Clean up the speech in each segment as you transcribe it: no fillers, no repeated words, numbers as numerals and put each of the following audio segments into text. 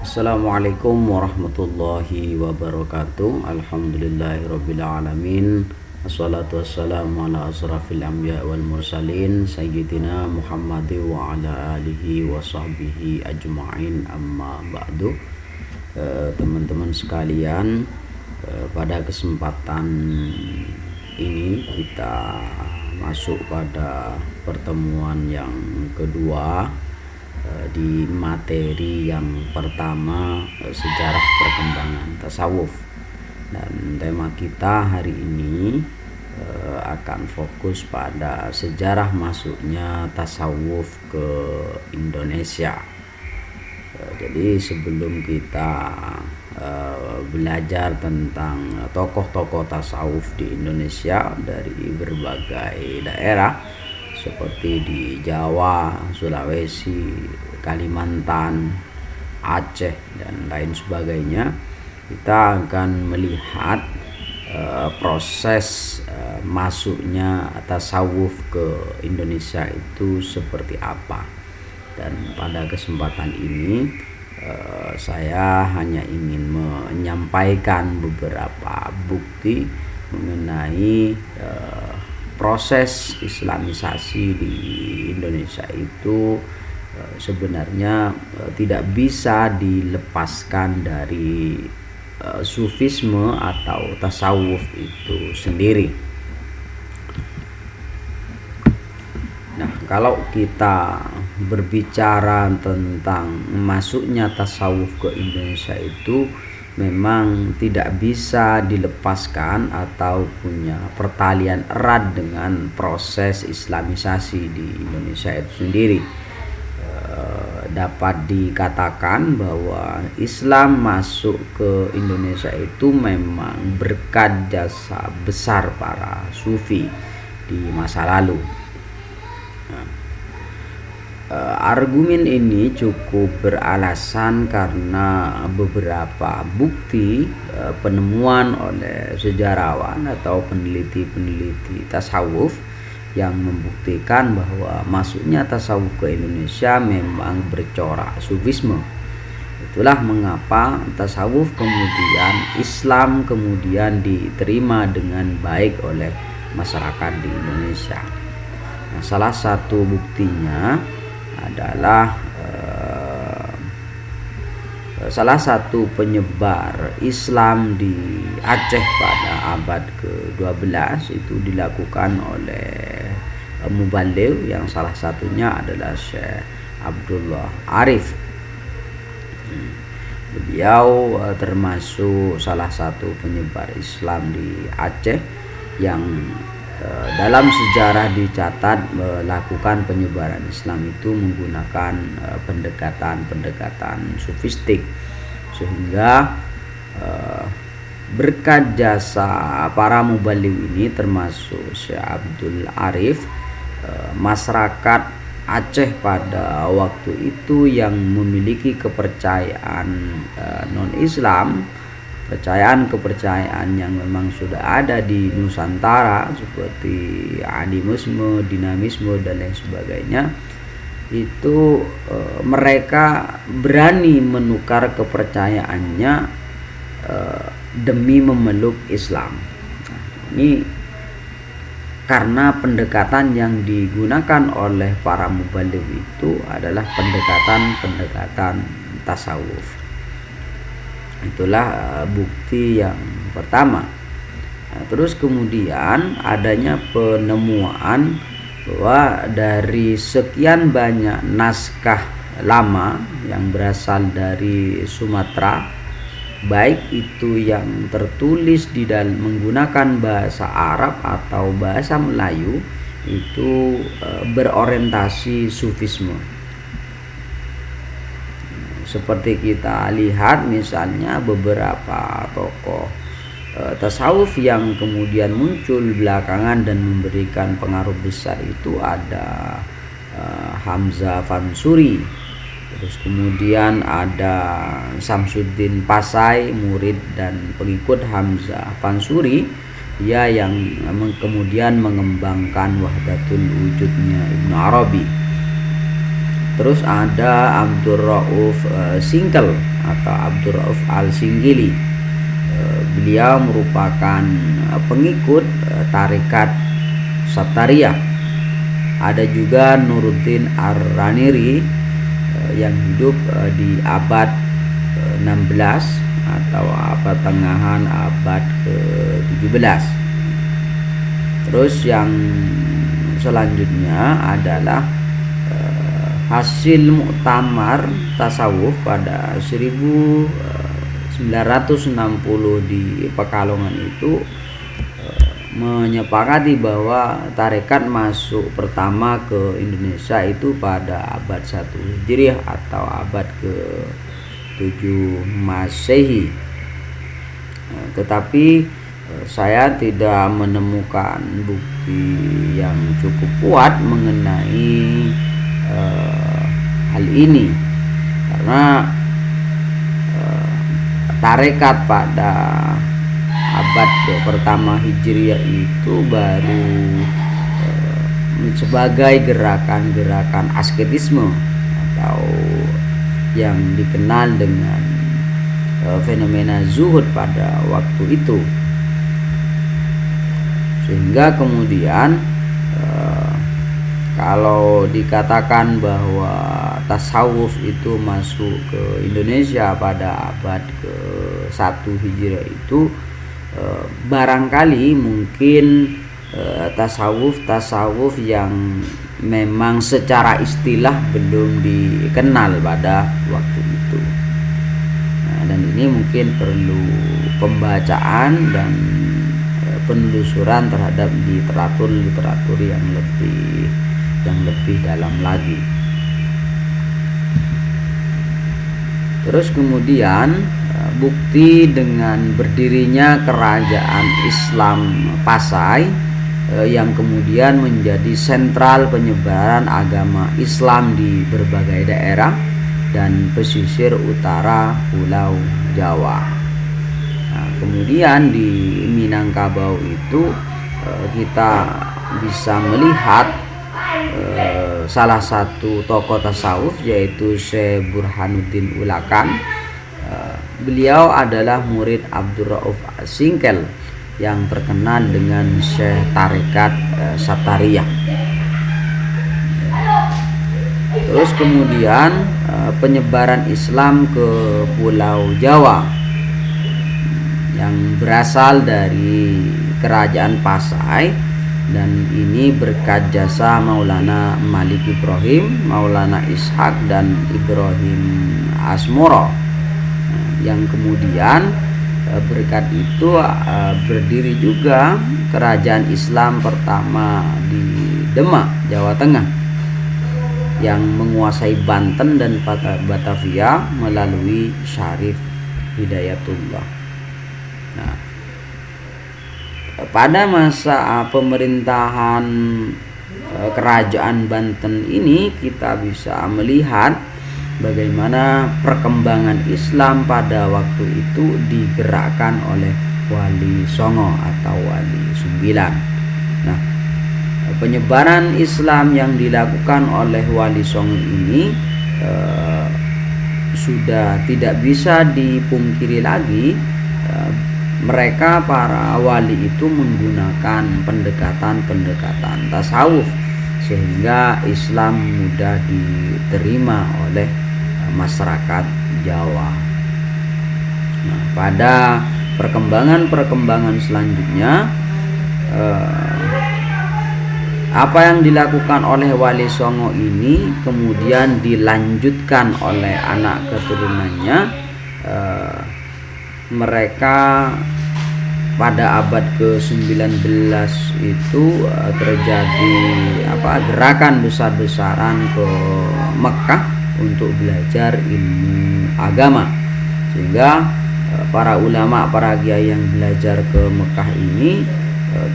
Assalamualaikum warahmatullahi wabarakatuh. Alhamdulillahirabbil alamin. Assalatu wassalamu ala asrafil anbiya wal mursalin sayyidina Muhammad wa ala alihi wa sahbihi ajma'in, amma ba'du. Teman-teman sekalian, pada kesempatan ini kita masuk pada pertemuan yang kedua di materi yang pertama, sejarah perkembangan tasawuf. Dan tema kita hari ini akan fokus pada sejarah masuknya tasawuf ke Indonesia. Jadi sebelum kita belajar tentang tokoh-tokoh tasawuf di Indonesia dari berbagai daerah seperti di Jawa, Sulawesi, Kalimantan, Aceh, dan lain sebagainya, kita akan melihat proses masuknya tasawuf ke Indonesia itu seperti apa. Dan pada kesempatan ini saya hanya ingin menyampaikan beberapa bukti mengenai proses islamisasi di Indonesia itu sebenarnya tidak bisa dilepaskan dari sufisme atau tasawuf itu sendiri. Nah, kalau kita berbicara tentang masuknya tasawuf ke Indonesia itu memang tidak bisa dilepaskan atau punya pertalian erat dengan proses islamisasi di Indonesia itu sendiri. Dapat dikatakan bahwa Islam masuk ke Indonesia itu memang berkat jasa besar para sufi di masa lalu. Argumen ini cukup beralasan karena beberapa bukti penemuan oleh sejarawan atau peneliti-peneliti tasawuf yang membuktikan bahwa masuknya tasawuf ke Indonesia memang bercorak sufisme. Itulah mengapa tasawuf kemudian Islam kemudian diterima dengan baik oleh masyarakat di Indonesia. Nah, salah satu buktinya adalah salah satu penyebar Islam di Aceh pada abad ke-12 itu dilakukan oleh mubaligh yang salah satunya adalah Syekh Abdullah Arif. Beliau termasuk salah satu penyebar Islam di Aceh yang dalam sejarah dicatat melakukan penyebaran Islam itu menggunakan pendekatan sufistik, sehingga berkat jasa para mubaligh ini termasuk Syekh Abdul Arif, masyarakat Aceh pada waktu itu yang memiliki kepercayaan non-Islam, kepercayaan yang memang sudah ada di Nusantara seperti animisme, dinamisme, dan lain sebagainya, itu mereka berani menukar kepercayaannya demi memeluk Islam. Ini karena pendekatan yang digunakan oleh para mubaligh itu adalah pendekatan tasawuf. Itulah bukti yang pertama. Nah, terus kemudian adanya penemuan bahwa dari sekian banyak naskah lama yang berasal dari Sumatera, baik itu yang tertulis di dalam menggunakan bahasa Arab atau bahasa Melayu, itu berorientasi sufisme. Seperti kita lihat misalnya beberapa tokoh tasawuf yang kemudian muncul belakangan dan memberikan pengaruh besar itu ada Hamzah Fansuri, terus kemudian ada Samsuddin Pasai, murid dan pengikut Hamzah Fansuri, dia yang kemudian mengembangkan wahdatul wujudnya Ibnu Arabi. Terus ada Abdul Rauf Singkel atau Abdul Rauf Al-Singgili. Beliau merupakan pengikut tarekat Satariyah. Ada juga Nuruddin Ar-Raniri yang hidup di abad 16 atau pertengahan abad ke-17. Terus yang selanjutnya adalah hasil muktamar tasawuf pada 1960 di Pekalongan itu menyepakati bahwa tarekat masuk pertama ke Indonesia itu pada abad 1 Hijriah atau abad ke-7 Masehi. Tetapi saya tidak menemukan bukti yang cukup kuat mengenai hal ini, karena tarekat pada abad pertama Hijriah itu baru sebagai gerakan-gerakan asketisme atau yang dikenal dengan fenomena zuhud pada waktu itu. Sehingga kemudian kalau dikatakan bahwa tasawuf itu masuk ke Indonesia pada abad ke-1 Hijriah itu barangkali mungkin tasawuf yang memang secara istilah belum dikenal pada waktu itu. Dan ini mungkin perlu pembacaan dan penelusuran terhadap literatur yang lebih dalam lagi. Terus kemudian bukti dengan berdirinya kerajaan Islam Pasai yang kemudian menjadi sentral penyebaran agama Islam di berbagai daerah dan pesisir utara Pulau Jawa. Kemudian di Minangkabau itu kita bisa melihat salah satu tokoh tasawuf yaitu Syekh Burhanuddin Ulakan. Beliau adalah murid Abdul Rauf Singkel yang terkenal dengan Syekh tarekat Satariyah. Terus kemudian penyebaran Islam ke Pulau Jawa yang berasal dari kerajaan Pasai, dan ini berkat jasa Maulana Malik Ibrahim, Maulana Ishak dan Ibrahim Asmoro, yang kemudian berkat itu berdiri juga kerajaan Islam pertama di Demak, Jawa Tengah, yang menguasai Banten dan Batavia melalui Syarif Hidayatullah. Nah, pada masa pemerintahan kerajaan Banten ini kita bisa melihat bagaimana perkembangan Islam pada waktu itu digerakkan oleh Wali Songo atau Wali Sembilan. Nah, penyebaran Islam yang dilakukan oleh Wali Songo ini sudah tidak bisa dipungkiri lagi. Mereka para wali itu menggunakan pendekatan tasawuf sehingga Islam mudah diterima oleh masyarakat Jawa. Nah, pada perkembangan selanjutnya apa yang dilakukan oleh Wali Songo ini kemudian dilanjutkan oleh anak keturunannya. Mereka pada abad ke-19 itu terjadi gerakan besar-besaran ke Mekah untuk belajar ilmu agama, sehingga para ulama, para kiai yang belajar ke Mekah ini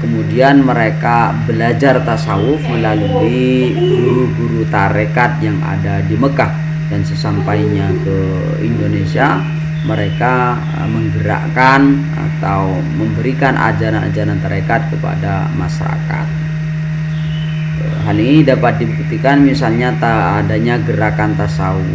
kemudian mereka belajar tasawuf melalui guru-guru tarekat yang ada di Mekah, dan sesampainya ke Indonesia mereka menggerakkan atau memberikan ajaran-ajaran tarekat kepada masyarakat. Hal ini dapat dibuktikan misalnya tak adanya gerakan tasawuf